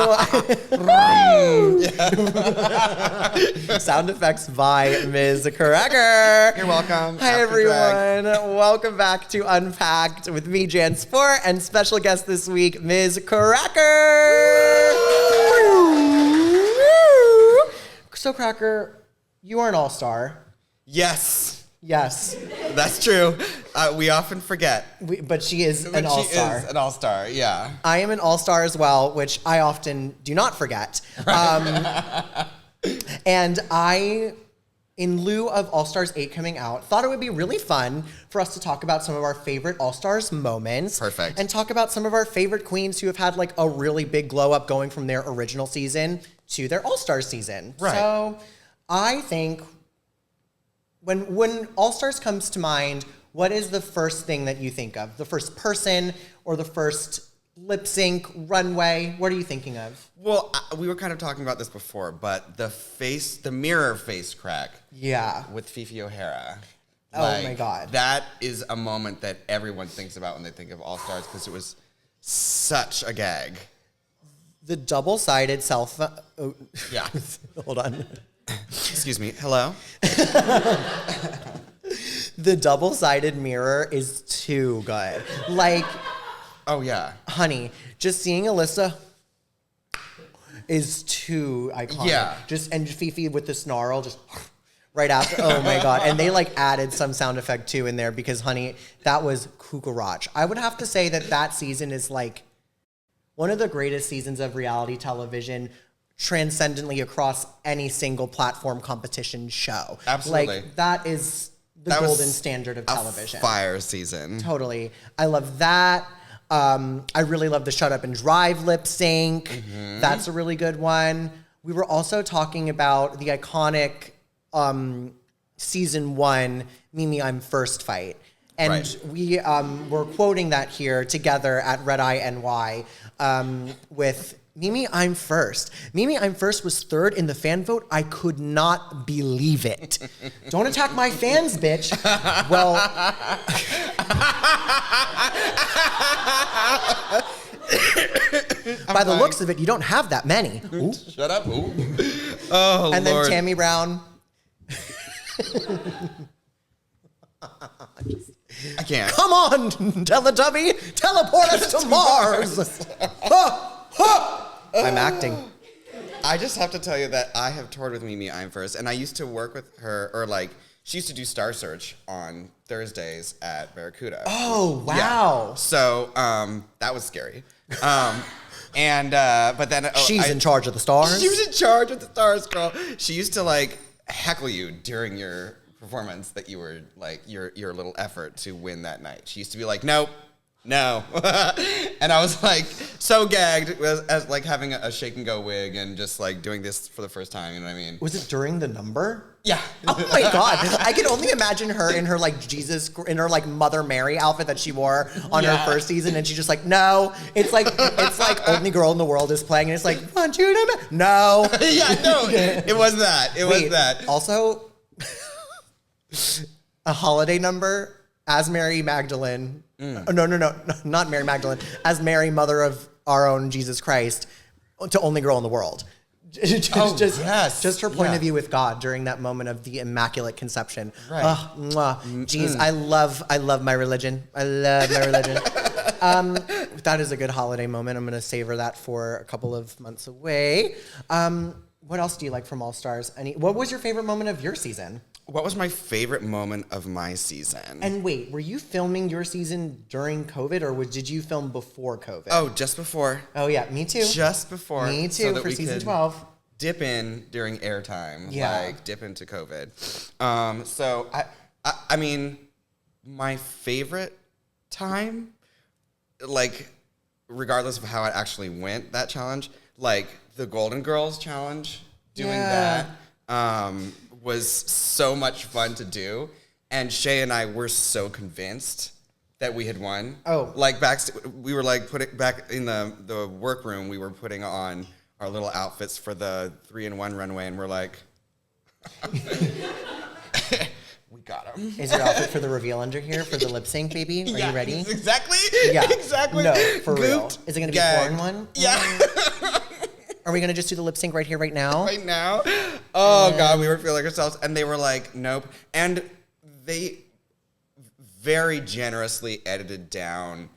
everyone. Sound effects by Ms. Cracker. You're welcome. Hi, everyone. Welcome back to Unpacked with me, Jan Sport, and special guest this week, Ms. Cracker. So, Cracker, you are an all-star. Yes. Yes. That's true. We often forget. But she is an all-star. She is an all-star, yeah. I am an all-star as well, which I often do not forget. And I, in lieu of All-Stars 8 coming out, thought it would be really fun for us to talk about some of our favorite All-Stars moments. Perfect. And talk about some of our favorite queens who have had like a really big glow up going from their original season to their All-Stars season. Right. So I think when All-Stars comes to mind, what is the first thing that you think of? The first person or the first lip sync, runway? What are you thinking of? Well, we were kind of talking about this before, but the mirror face crack. Yeah. With Fifi O'Hara. Oh my God. That is a moment that everyone thinks about when they think of All-Stars because it was such a gag. The double-sided Yeah. Hold on. Excuse me. Hello? The double-sided mirror is too good. Like, oh yeah. Honey, just seeing Alyssa is too iconic. Yeah. And Fifi with the snarl, just right after. Oh my God. And they like added some sound effect too in there because, honey, that was kukarach. I would have to say that season is like one of the greatest seasons of reality television, transcendently across any single platform competition show. Absolutely. Like, that is the golden standard of television. Fire season. Totally. I love that. I really love the Shut Up and Drive lip sync. Mm-hmm. That's a really good one. We were also talking about the iconic season 1 Mimi I'm First fight. And right. We were quoting that here together at Red Eye NY with Mimi I'm First. Mimi I'm First was third in the fan vote. I could not believe it. Don't attack my fans, bitch. Well, by the looks of it, you don't have that many. Ooh. Shut up. Ooh. Oh, and Lord. then Tammy Brown. I can't. Come on, Teletubby, teleport us to Mars. I'm acting. I just have to tell you that I have toured with Mimi I'm First, and I used to work with her, or like, she used to do Star Search on Thursdays at Barracuda. Oh, wow. Yeah. So, that was scary. But then... She's in charge of the stars? She was in charge of the stars, girl. She used to, like, heckle you during your performance that you were, like, your little effort to win that night. She used to be like, nope. No. And I was like so gagged as like having a shake and go wig and just like doing this for the first time, you know what I mean? Was it during the number? Yeah. Oh my God. I can only imagine her in her like Mother Mary outfit that she wore on her first season, and she's just like, no. It's like Only Girl in the World is playing, and it's like, want you to no. Yeah, no. It was that. It was that. Also, a holiday number as Mary Magdalene. No, not Mary Magdalene. As Mary, mother of our own Jesus Christ, to Only Girl in the World. Just her point of view with God during that moment of the Immaculate Conception. Right. Jeez, I love my religion. I love my religion. That is a good holiday moment. I'm going to savor that for a couple of months away. What else do you like from All Stars? What was your favorite moment of your season? What was my favorite moment of my season? And wait, were you filming your season during COVID, or did you film before COVID? Oh, just before. Oh yeah, me too. Just before. Me too, for season 12. Dip in during airtime, like dip into COVID. So I mean, my favorite time, like, regardless of how it actually went, that challenge, like the Golden Girls challenge, doing that. Was so much fun to do, and Shay and I were so convinced that we had won. Oh, like we were like back in the workroom. We were putting on our little outfits for the 3-in-1 runway, and we're like, we got him. Is your outfit for the reveal under here for the lip sync, baby? Are you ready? Exactly. Yeah, exactly. No, for real. Is it gonna be a 4-in-1? Yeah. Are we going to just do the lip sync right here, right now? Right now? Oh, God, we were feeling ourselves. And they were like, nope. And they very generously edited down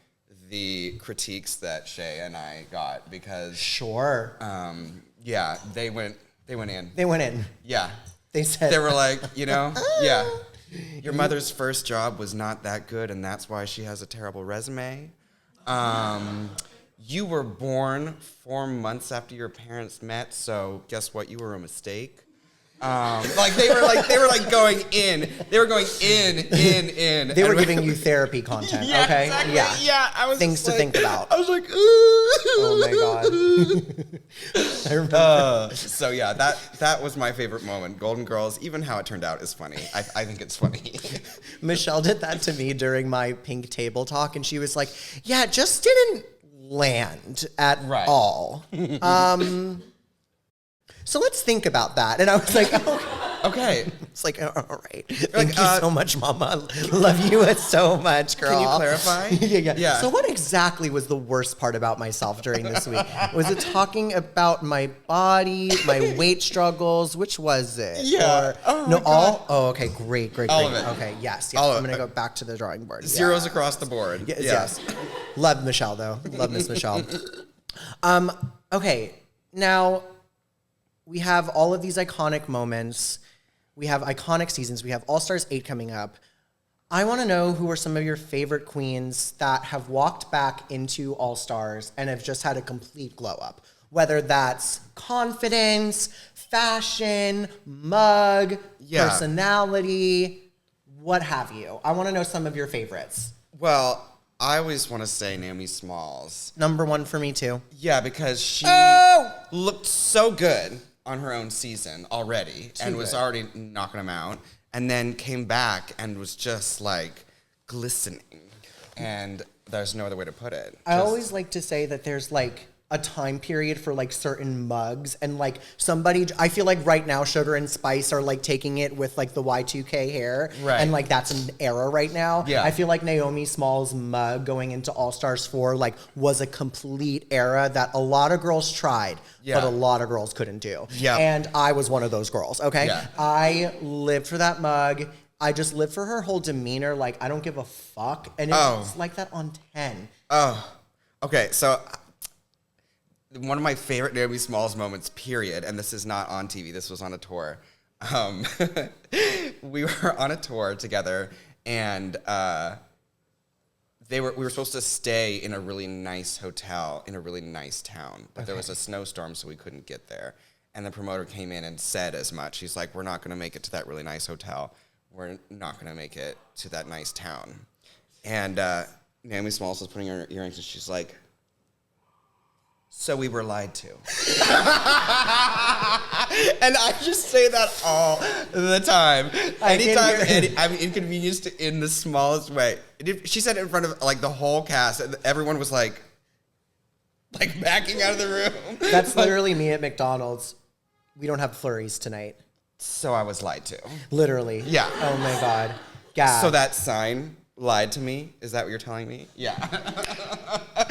the critiques that Shay and I got because... Sure. Yeah, they went in. They went in. Yeah. They said... They were like, yeah. Your mother's first job was not that good, and that's why she has a terrible resume. You were born 4 months after your parents met, so guess what? You were a mistake. They were going in. They were going in. They were giving you therapy content. Yeah, okay. Exactly. Yeah. Yeah. I was things to think about. I was like, ooh. Oh my God. I remember. So yeah, that was my favorite moment. Golden Girls, even how it turned out is funny. I think it's funny. Michelle did that to me during my pink table talk, and she was like, "Yeah, it just didn't land at all." So let's think about that. And I was like, okay. It's like, all right. Thank you so much, Mama. Love you so much, girl. Can you clarify? Yeah. So what exactly was the worst part about myself during this week? Was it talking about my body, my weight struggles? Which was it? Yeah. All? Oh, okay. Great. All of it. Okay, yes. I'm going to go back to the drawing board. Zeros across the board. Yes. Love Michelle, though. Love Miss Michelle. Okay. Now... we have all of these iconic moments. We have iconic seasons. We have All-Stars 8 coming up. I want to know who are some of your favorite queens that have walked back into All-Stars and have just had a complete glow up. Whether that's confidence, fashion, mug, personality, what have you. I want to know some of your favorites. Well, I always want to say Naomi Smalls. Number one for me, too. Yeah, because she looked so good on her own season already and was already knocking them out, and then came back and was just like glistening, and there's no other way to put it. I always like to say that there's like a time period for like certain mugs, and like I feel like right now Sugar and Spice are like taking it with like the Y2K hair, and like that's an era right now. I feel like Naomi Smalls' mug going into All Stars 4 like was a complete era that a lot of girls tried, but a lot of girls couldn't do. And I was one of those girls. Okay, I lived for that mug. I just lived for her whole demeanor. Like I don't give a fuck, and it's like that on 10. Okay, so. One of my favorite Naomi Smalls moments, period, and this is not on TV, this was on a tour. We were on a tour together, and we were supposed to stay in a really nice hotel in a really nice town, but there was a snowstorm, so we couldn't get there. And the promoter came in and said as much. He's like, we're not going to make it to that really nice hotel. We're not going to make it to that nice town. And Naomi Smalls was putting her earrings, and she's like, so we were lied to. And I just say that all the time. Anytime I'm inconvenienced in the smallest way. She said it in front of like the whole cast, and everyone was like backing out of the room. That's literally me at McDonald's. We don't have flurries tonight. So I was lied to. Literally. Yeah. Oh my God. Yeah. So that sign lied to me? Is that what you're telling me? Yeah.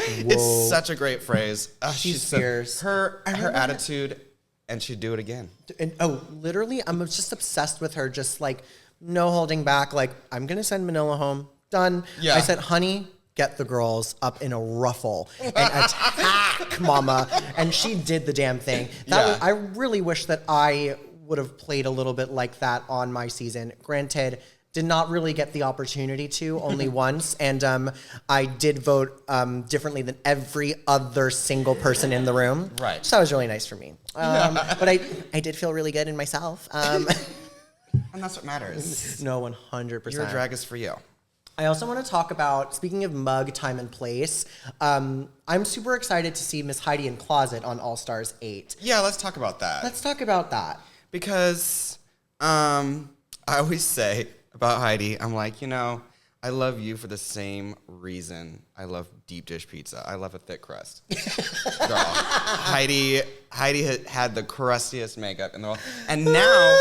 It's such a great phrase. She's fierce. Her attitude, and she'd do it again. And literally, I'm just obsessed with her. Just like no holding back. Like I'm gonna send Manila home. Done. Yeah. I said, honey, get the girls up in a ruffle and attack Mama, and she did the damn thing. I really wish that I would have played a little bit like that on my season. Granted, did not really get the opportunity to, only once. And I did vote differently than every other single person in the room. Right. So that was really nice for me. But I did feel really good in myself. And that's what matters. No, 100%. Your drag is for you. I also want to talk about, speaking of mug, time, and place, I'm super excited to see Miss Heidi in Closet on All Stars 8. Yeah, let's talk about that. Let's talk about that. Because I always say about Heidi, I'm like, I love you for the same reason I love deep dish pizza. I love a thick crust. Girl, Heidi had the crustiest makeup in the world. And now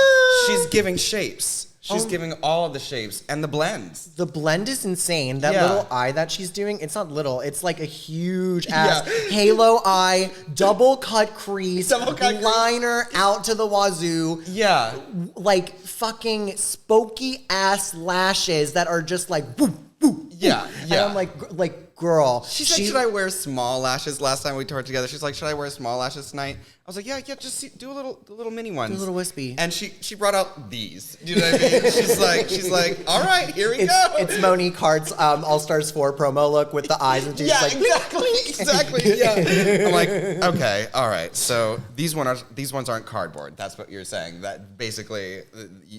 she's giving shapes. She's giving all of the shapes and the blends. The blend is insane. That little eye that she's doing, it's not little. It's like a huge ass halo eye, double cut crease, liner out to the wazoo. Yeah. Like fucking spooky ass lashes that are just like whoop, whoop. Yeah. And I'm like, girl. She's like, should I wear small lashes? Last time we toured together, she's like, should I wear small lashes tonight? I was like, yeah, just do the little mini ones. Do a little wispy. And she brought out these. Do you know what I mean? she's like, all right, here we go. It's Monique Hart's All Stars 4 promo look with the eyes and she's like, exactly. Yeah. I'm like, okay, all right. So these ones aren't cardboard. That's what you're saying. That basically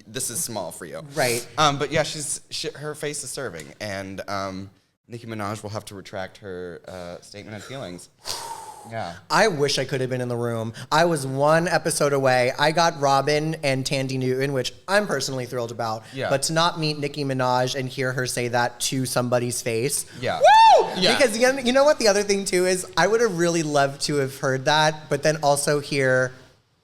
this is small for you, right? But yeah, her face is serving, and Nicki Minaj will have to retract her statement and feelings. Yeah. I wish I could have been in the room. I was one episode away. I got Robin and Tandy Newton, which I'm personally thrilled about. Yeah. But to not meet Nicki Minaj and hear her say that to somebody's face. Yeah. Woo! Yeah. Because you know what the other thing too is? I would have really loved to have heard that, but then also hear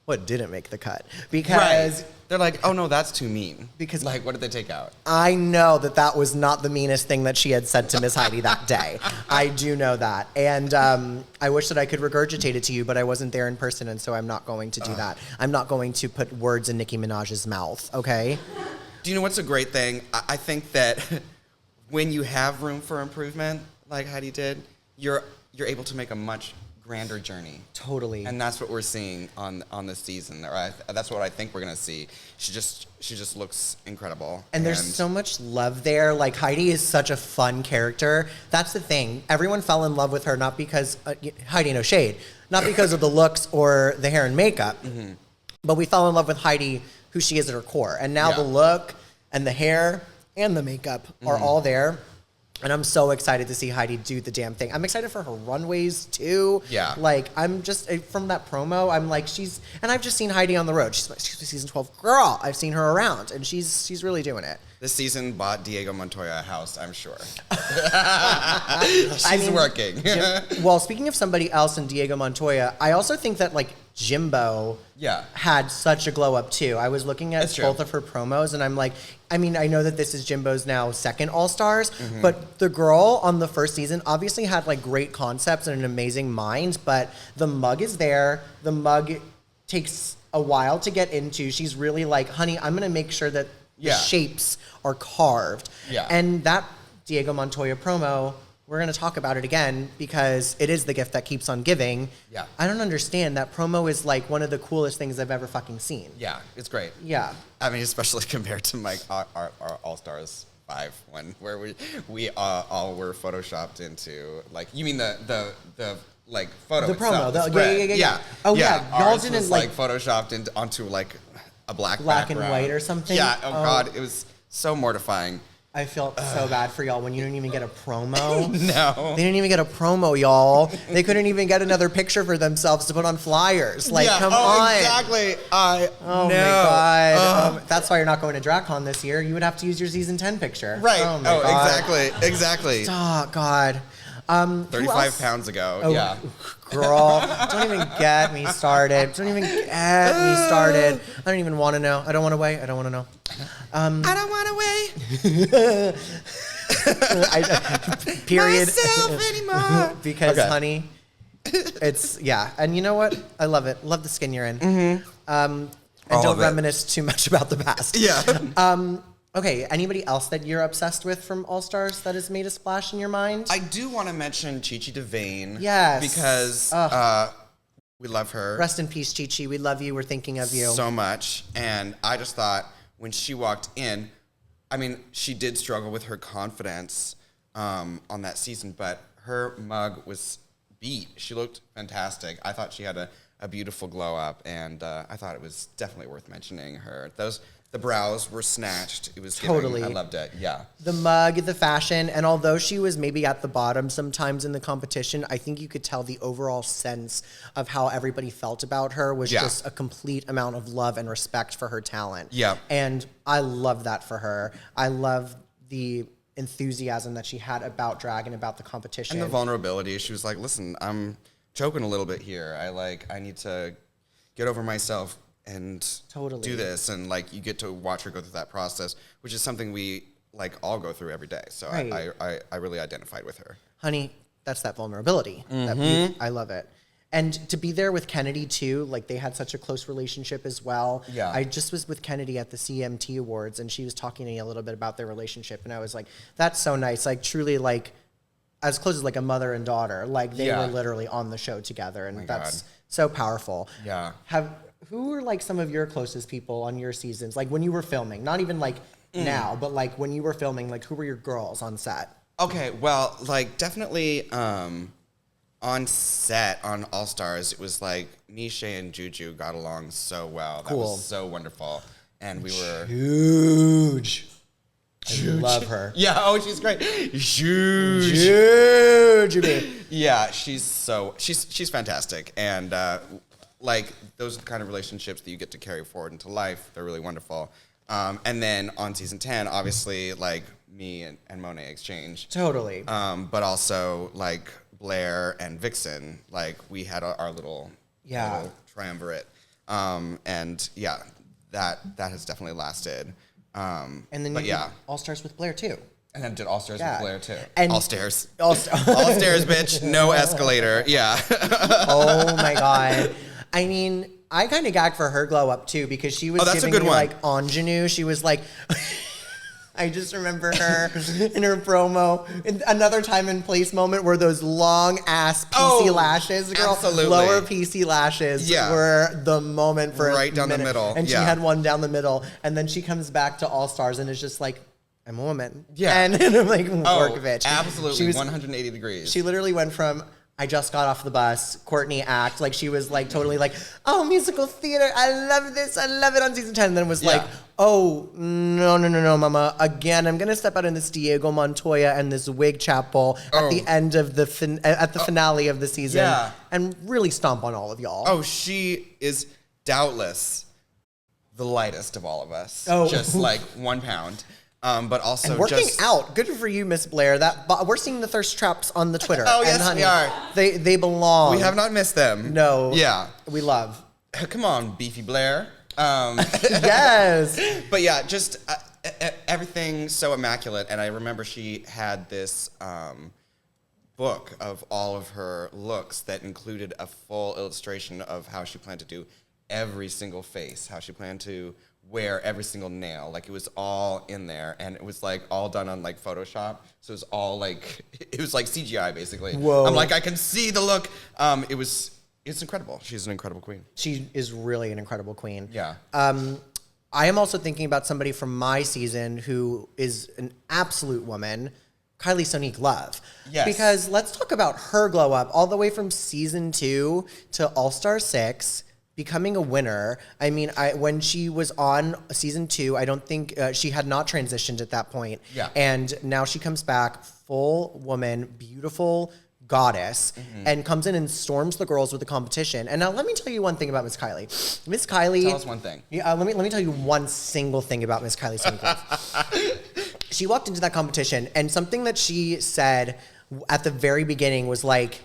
what didn't make the cut. Because they're like, oh no, that's too mean. Because like, what did they take out? I know that was not the meanest thing that she had said to Miss Heidi that day. I do know that. And I wish that I could regurgitate it to you, but I wasn't there in person, and so I'm not going to do that. I'm not going to put words in Nicki Minaj's mouth, okay? Do you know what's a great thing? I think that when you have room for improvement, like Heidi did, you're able to make a much grander journey. Totally. And that's what we're seeing on this season. Right? That's what I think we're gonna see. She just looks incredible. And there's so much love there. Like, Heidi is such a fun character. That's the thing. Everyone fell in love with her not because Heidi, no shade, not because of the looks or the hair and makeup, but we fell in love with Heidi, who she is at her core. And now the look and the hair and the makeup are all there. And I'm so excited to see Heidi do the damn thing. I'm excited for her runways too. Yeah. Like, I'm just, from that promo, I'm like, and I've just seen Heidi on the road. She's season 12 girl. I've seen her around, and she's really doing it. This season bought Diego Montoya a house, I'm sure. She's working. Well, speaking of somebody else in Diego Montoya, I also think that, like, Jimbo had such a glow up too. I was looking at both of her promos, and I'm like, I mean, I know that this is Jimbo's now second All Stars, but the girl on the first season obviously had like great concepts and an amazing mind, but the mug is there. The mug takes a while to get into. She's really like, honey, I'm going to make sure that the shapes are carved. Yeah. And that Diego Montoya promo, we're going to talk about it again because it is the gift that keeps on giving. Yeah. I don't understand. That promo is like one of the coolest things I've ever fucking seen. Yeah, it's great. Yeah. I mean, especially compared to our All Stars 5 where we all were photoshopped into, like, you mean the like photo the itself, promo. Yeah. Oh yeah. Y'all Ours didn't was, like photoshopped onto like a black background. and white or something. Yeah. Oh God, it was so mortifying. I felt so bad for y'all when you didn't even get a promo. No. They didn't even get a promo, y'all. They couldn't even get another picture for themselves to put on flyers. Like, come on. Exactly. Oh, my God. That's why you're not going to DragCon this year. You would have to use your season 10 picture. Right. Oh, my God. Exactly. Oh, God. 35 pounds ago. Oh, yeah. Girl, don't even get me started. I don't even want to know. I don't want to weigh. I don't want to know. I don't want to weigh period. myself anymore. Because, honey, it's, and you know what? I love it. Love the skin you're in. And don't reminisce too much about the past. Yeah. Okay, anybody else that you're obsessed with from All Stars that has made a splash in your mind? I do want to mention Chi Chi DeVayne. Yes. Because we love her. Rest in peace, Chi Chi. We love you. We're thinking of you. So much. And I just thought when she walked in, I mean, she did struggle with her confidence on that season, but her mug was beat. She looked fantastic. I thought she had a beautiful glow up, and I thought it was definitely worth mentioning her. The brows were snatched. It was totally. I loved it. Yeah. The mug, the fashion, and although she was maybe at the bottom sometimes in the competition, I think you could tell the overall sense of how everybody felt about her was just a complete amount of love and respect for her talent. Yeah. And I love that for her. I love the enthusiasm that she had about drag and about the competition. And the vulnerability. She was like, listen, I'm choking a little bit here. I need to get over myself and Totally. do this, and like you get to watch her go through that process, which is something we like all go through every day. So Right. I really identified with her. Honey, that's that vulnerability. I love it. And to be there with Kennedy too, like they had such a close relationship as well. Yeah. I just was with Kennedy at the CMT Awards, and she was talking to me a little bit about their relationship, and I was like, that's so nice. Like truly, like as close as like a mother and daughter. Like they were literally on the show together, and that's so powerful. Yeah. Who were like some of your closest people on your seasons? Like when you were filming, not even like now, but like when you were filming, like who were your girls on set? Okay, well, like definitely on set on All Stars, it was like Nisha and Juju got along so well. That was so wonderful, and we were huge. I love her. Yeah, oh, she's great. Huge. Yeah, she's fantastic, and like those are the kind of relationships that you get to carry forward into life. They're really wonderful. And then on season 10, obviously, like me and Monet exchange. Totally. But also like Blair and Vixen, like we had our little triumvirate. And yeah, that has definitely lasted. And then you did All Stars with Blair too. And then did All Stars with Blair too. And all stairs, bitch. No escalator. Yeah. Oh my God. I mean, I kind of gagged for her glow up too, because she was giving me like ingenue. She was like, I just remember her in her promo. In another time and place moment where those long ass PC lashes, girl, lower PC lashes were the moment for right down the middle. And she had one down the middle, and then she comes back to All Stars and is just like, I'm a woman. Yeah. And I'm like, Workovich. Absolutely. She was 180 degrees. She literally went from, I just got off the bus, Courtney act, like she was like totally like, oh, musical theater, I love this, I love it on season 10. And then was like, oh, no, mama. Again, I'm going to step out in this Diego Montoya and this wig chapel at the end of the finale of the season and really stomp on all of y'all. Oh, she is doubtless the lightest of all of us. Oh. Just like 1 pound. But also and working out. Good for you, Miss Blair. We're seeing the thirst traps on the Twitter. Oh, yes, and honey, we are. They belong. We have not missed them. No. Yeah. We love. Come on, beefy Blair. Yes. But yeah, just everything so immaculate. And I remember she had this book of all of her looks that included a full illustration of how she planned to do every single face, how she planned to wear every single nail. Like it was all in there, and it was like all done on like Photoshop. So it was all like, it was like CGI basically. Whoa. I'm like, I can see the look. It's incredible. She's an incredible queen. She is really an incredible queen. Yeah. I am also thinking about somebody from my season who is an absolute woman, Kylie Sonique Love. Yes. Because let's talk about her glow up all the way from season 2 to All Star 6. Becoming a winner. I mean, when she was on season 2, I don't think she had not transitioned at that point. Yeah. And now she comes back, full woman, beautiful goddess, and comes in and storms the girls with the competition. And now let me tell you one thing about Miss Kylie. Miss Kylie. Tell us one thing. Yeah. Let me tell you one single thing about Miss Kylie Sonique Love. She walked into that competition, and something that she said at the very beginning was like,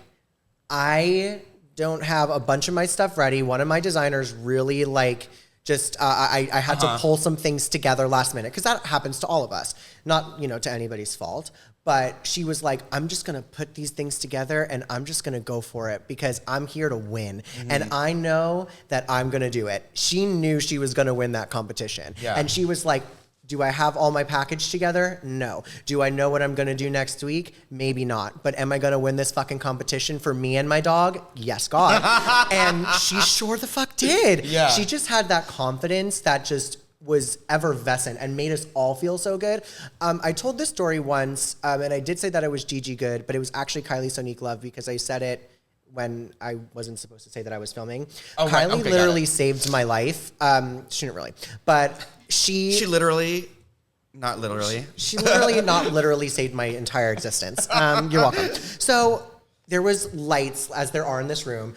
I don't have a bunch of my stuff ready. One of my designers really like just I had to pull some things together last minute, because that happens to all of us, not to anybody's fault. But she was like, I'm just gonna put these things together and I'm just gonna go for it because I'm here to win, and I know that I'm gonna do it. She knew she was gonna win that competition, and she was like, do I have all my package together? No. Do I know what I'm going to do next week? Maybe not. But am I going to win this fucking competition for me and my dog? Yes, God. And she sure the fuck did. Yeah. She just had that confidence that just was effervescent and made us all feel so good. I told this story once, and I did say that it was Gigi Good, but it was actually Kylie Sonique Love, because I said it when I wasn't supposed to say that I was filming. Oh, Kylie right. Okay, literally saved my life. She didn't really. But She literally, not literally. She literally, not literally saved my entire existence. You're welcome. So there was lights, as there are in this room,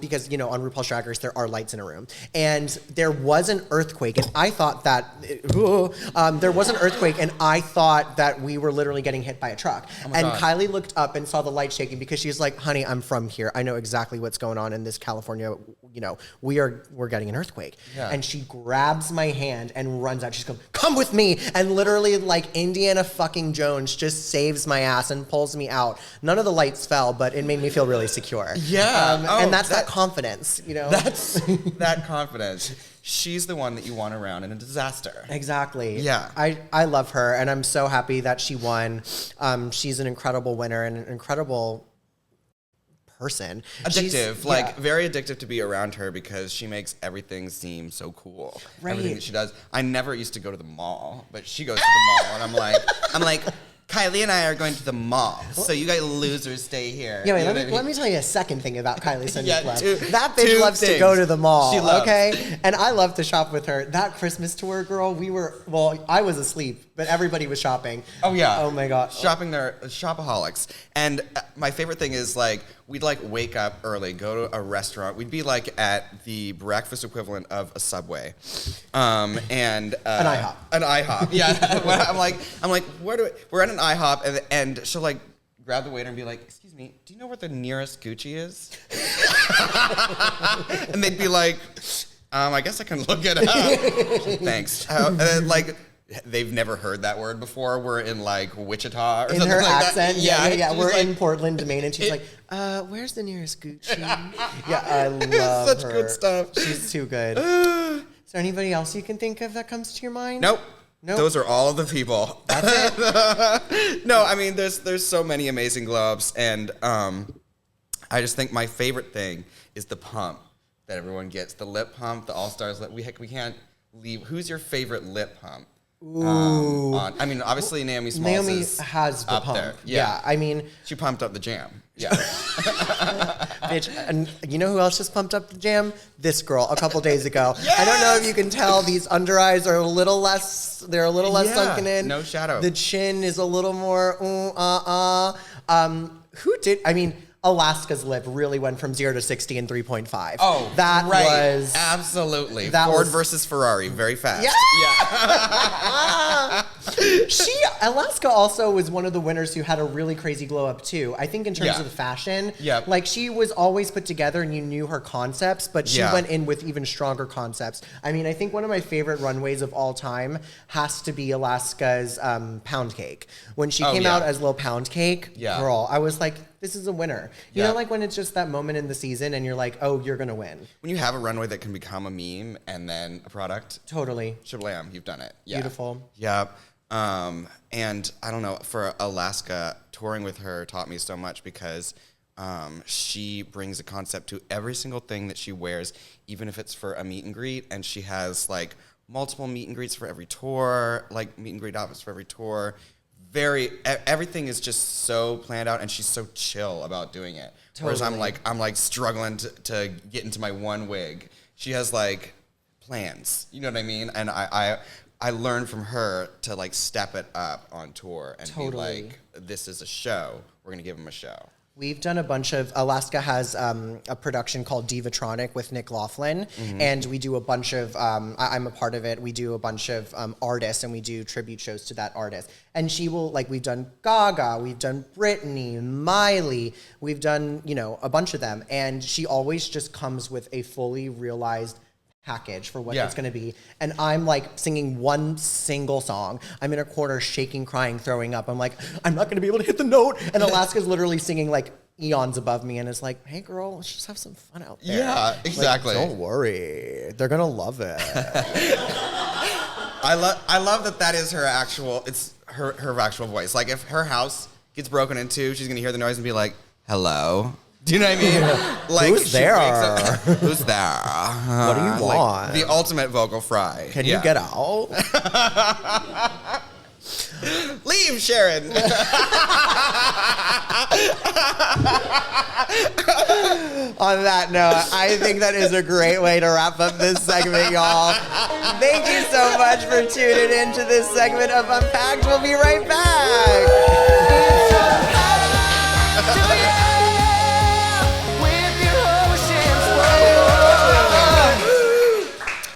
because, on RuPaul's Drag Race, there are lights in a room. And there was an earthquake, and I thought that, there was an earthquake, and I thought that we were literally getting hit by a truck. Oh and God. Kylie looked up and saw the light shaking, because she's like, honey, I'm from here. I know exactly what's going on in this California, we're getting an earthquake. Yeah. And she grabs my hand and runs out. She's going, come with me. And literally like Indiana fucking Jones just saves my ass and pulls me out. None of the lights fell, but it made me feel really secure. Yeah. And that's that confidence, That's that confidence. She's the one that you want around in a disaster. Exactly. Yeah. I love her, and I'm so happy that she won. She's an incredible winner and an incredible person. Addictive, very addictive to be around her because she makes everything seem so cool. Right. Everything that she does. I never used to go to the mall, but she goes to the mall, and I'm like, Kylie and I are going to the mall, so you guys losers stay here. Yeah, wait, let me tell you a second thing about Kylie Sunday's Club. That bitch two loves things. to go to the mall, She loves. okay? And I love to shop with her. That Christmas tour, girl, I was asleep, but everybody was shopping. Oh, yeah. Oh, my God. Shopping there, shopaholics. And my favorite thing is, we'd, wake up early, go to a restaurant. We'd be, at the breakfast equivalent of a Subway. And... an IHOP. An IHOP, yeah. I'm like, we're at an IHOP, and she'll, grab the waiter and be like, excuse me, do you know where the nearest Gucci is? And they'd be like, I guess I can look it up. Thanks. And then, they've never heard that word before. We're in Wichita or in something her like accent, that. Yeah. We're in Portland, Maine, and she's like, where's the nearest Gucci? Yeah, I love Such her. good stuff. She's too good. Is there anybody else you can think of that comes to your mind? Nope. Those are all of the people. That's it? No, I mean, there's so many amazing Glowups, and I just think my favorite thing is the pump that everyone gets. The lip pump, the All-Stars lip. We can't leave. Who's your favorite lip pump? Ooh. Obviously Naomi Smalls Naomi is has the up pump. there. Yeah, I mean... She pumped up the jam. Yeah. Bitch, and you know who else just pumped up the jam? This girl, a couple days ago. Yes! I don't know if you can tell, these under eyes are a little less sunken in. No shadow. The chin is a little more, Alaska's lip really went from 0 to 60 in 3.5. Oh, that right. was Absolutely. that Ford was- versus Ferrari, very fast. Yeah. Alaska also was one of the winners who had a really crazy glow up too. I think in terms of the fashion, she was always put together and you knew her concepts, but she went in with even stronger concepts. I mean, I think one of my favorite runways of all time has to be Alaska's Pound Cake. When she came out as Lil Pound Cake, girl, I was like, this is a winner. You know, when it's just that moment in the season and you're like, oh, you're going to win. When you have a runway that can become a meme and then a product. Totally. Shablam, you've done it. Yeah. Beautiful. Yeah. And I don't know, for Alaska, touring with her taught me so much because she brings a concept to every single thing that she wears, even if it's for a meet and greet. And she has multiple meet and greets for every tour, meet and greet outfits for every tour. Everything is just so planned out, and she's so chill about doing it. Totally. Whereas I'm struggling to get into my one wig. She has plans, you know what I mean? And I learned from her to step it up on tour and be like, this is a show. We're gonna give them a show. We've done a bunch of, Alaska has a production called Divatronic with Nick Laughlin, and we do a bunch of, I'm a part of it, we do a bunch of artists, and we do tribute shows to that artist. And she will, we've done Gaga, we've done Britney, Miley, we've done, a bunch of them, and she always just comes with a fully realized package for what it's going to be. And I'm singing one single song. I'm in a corner shaking, crying, throwing up. I'm like, I'm not going to be able to hit the note. And Alaska's literally singing eons above me. And it's like, hey girl, let's just have some fun out there. Yeah, exactly. Don't worry. They're going to love it. I love that is her actual, it's her actual voice. If her house gets broken into, she's going to hear the noise and be like, hello. Do you know what I mean? Who's there? Who's there? What do you want? The ultimate vocal fry. Can you get out? Leave, Sharon. On that note, I think that is a great way to wrap up this segment, y'all. Thank you so much for tuning in to this segment of Unpacked. We'll be right back. It's Unpacked.